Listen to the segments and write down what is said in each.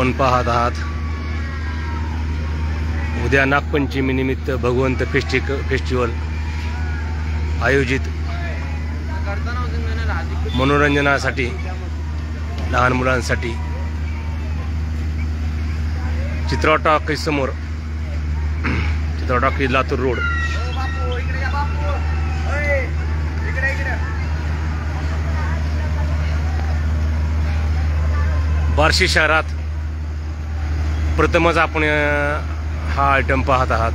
आपण पाहत आहात उद्या नागपंचमी निमित्त भगवंत फेस्टिवल आयोजित मनोरंजनासाठी लहान मुलांसाठी चित्रा टॉकीज समोर चित्रा टॉकीज लातूर रोड बार्शी शहरात प्रथमच आपण हा आयटम पाहत आहात।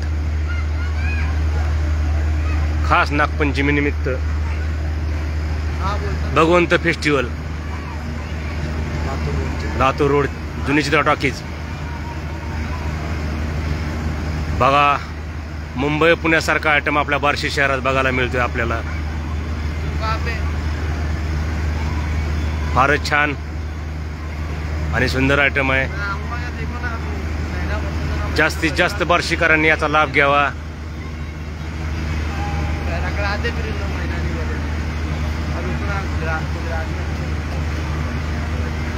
खास नागपंचमी निमित्त भगवंत फेस्टिवल लातूर रोड जुनी चित्रा टॉकीज। बघा मुंबई पुण्यासारखा आयटम आपल्या बार्शी शहरात बघायला मिळतोय आपल्याला। फारच छान आणि सुंदर आयटम आहे। जास्तीत जास्त बार्शीकरांनी याचा लाभ घ्यावा।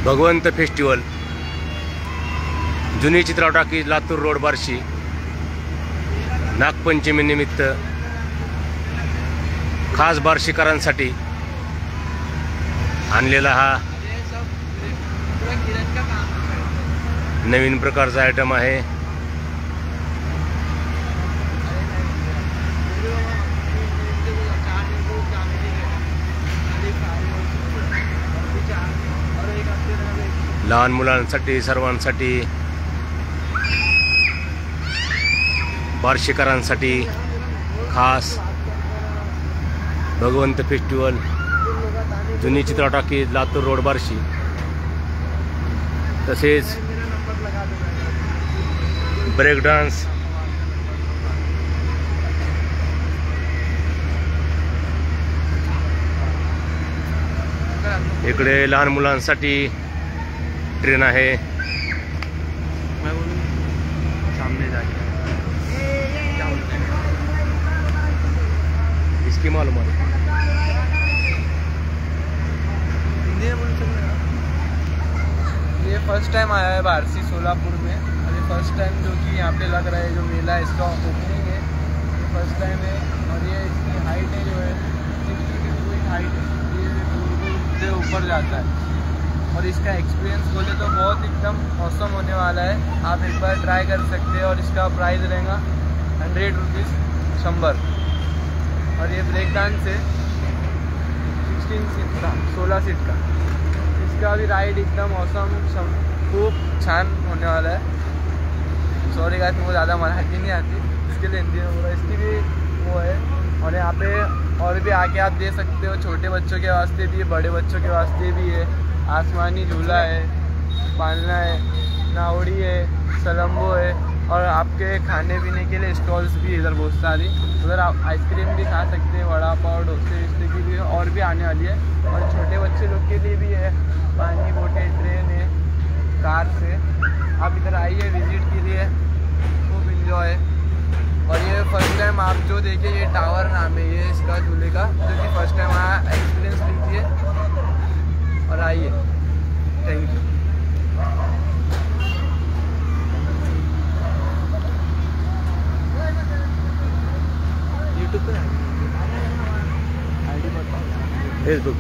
भगवंत फेस्टिवल जुनी चित्रा टॉकीज लातूर रोड बार्शी नागपंचमी निमित्त खास बार्शीकरांसाठी आणलेला हा नवीन प्रकारचा आयटम आहे। लहान मुलांसाठी सर्वांसाठी बार्शीकरांसाठी खास भगवंत फेस्टिवल जुनी चित्रा टॉकीज लातूर रोड बार्शी। तसेच ब्रेक डान्स इकडे लहान मुलांसाठी ट्रेन आहे। सामने जाके इसकी मालूम है ये फर्स्ट टाइम आया है बार्शी सोलापुर में और ये फर्स्ट टाइम जो कि यहाँ पे लग रहा है जो मेला है इसका ओपनिंग है। ये फर्स्ट टाइम है और ये इसकी हाइट है जो है 60 फीट हाइट है। ये दूर से ऊपर जाता है और इसका एक्सपीरियंस बोले तो बहुत एकदम औसम होने वाला है। आप एक बार ट्राई कर सकते हैं और इसका प्राइस रहेगा 100 रुपीज़ 100। और ये ब्रेक डांस है 16 सीट का 16 सीट का। इसका भी राइड एकदम औसम खूब छान होने वाला है। सॉरी गाइस मुझे ज़्यादा मराठी नहीं आती इसके लिए हिंदी में बोला। इसकी भी वो है और यहाँ पे और भी आके आप दे सकते हो। छोटे बच्चों के वास्ते भी है बड़े बच्चों के वास्ते भी है। आसमानी झूला है पालना है नावड़ी है सलम्बो है और आपके खाने पीने के लिए स्टॉल्स भी इधर बहुत सारी। उधर आप आइसक्रीम भी खा सकते हैं वड़ा पाव डोसे विस्ते की भी और भी आने वाली है। और छोटे बच्चे लोग के लिए भी है पानी बोटे ट्रेन है कार से। आप इधर आइए विजिट के लिए खूब इंजॉय। और ये फर्स्ट टाइम आप जो देखे ये टावर नाम है ये इसका झूले का जो कि फर्स्ट टाइम आया एक्सपीरियंस लीजिए और आइए। Thank you. यूट्यूब पे आईडी बताओ। फेसबुक